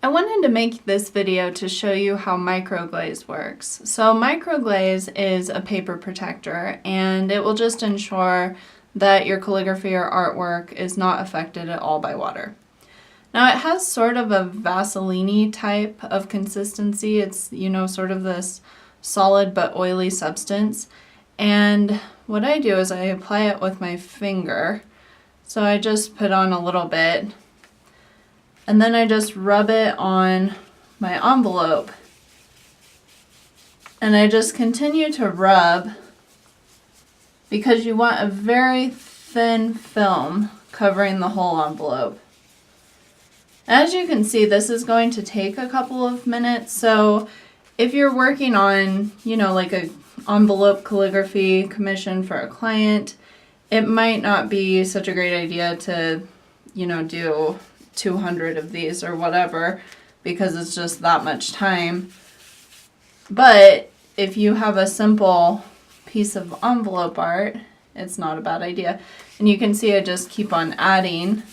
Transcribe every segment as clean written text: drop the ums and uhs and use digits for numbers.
I wanted to make this video to show you how Microglaze works. So Microglaze is a paper protector, and it will just ensure that your calligraphy or artwork is not affected at all by water. Now it has sort of a Vaseline-y type of consistency. It's, sort of this solid but oily substance. And what I do is I apply it with my finger. So I just put on a little bit, and then I just rub it on my envelope. And I just continue to rub because you want a very thin film covering the whole envelope. As you can see, this is going to take a couple of minutes. So if you're working on, like a envelope calligraphy commission for a client, it might not be such a great idea to, do 200 of these or whatever, because it's just that much time. But if you have a simple piece of envelope art, it's not a bad idea. And you can see I just keep on adding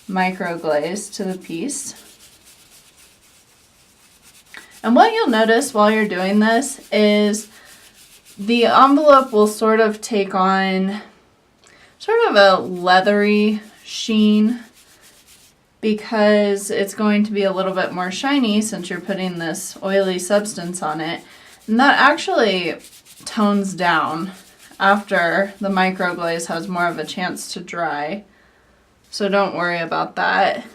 Microglaze to the piece. And what you'll notice while you're doing this is the envelope will sort of take on sort of a leathery sheen, because it's going to be a little bit more shiny since you're putting this oily substance on it. And that actually tones down after the Microglaze has more of a chance to dry. So don't worry about that.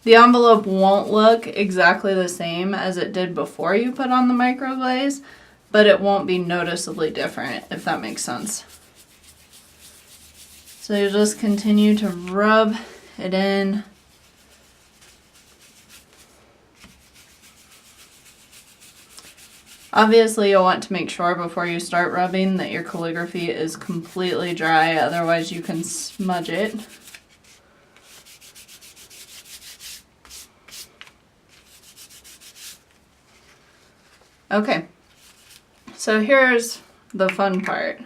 The envelope won't look exactly the same as it did before you put on the Microglaze, but it won't be noticeably different, if that makes sense. So you just continue to rub it in. Obviously, you'll want to make sure before you start rubbing that your calligraphy is completely dry, otherwise you can smudge it. Okay, so here's the fun part.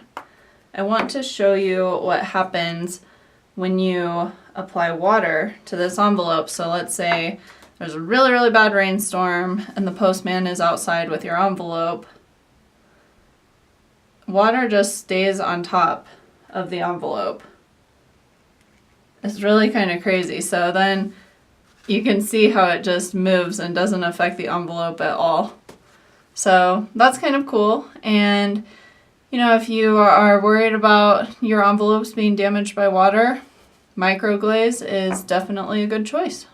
I want to show you what happens when you apply water to this envelope. So let's say there's a really, really bad rainstorm and the postman is outside with your envelope. Water just stays on top of the envelope. It's really kind of crazy. So then you can see how it just moves and doesn't affect the envelope at all. So that's kind of cool. And if you are worried about your envelopes being damaged by water, Microglaze is definitely a good choice.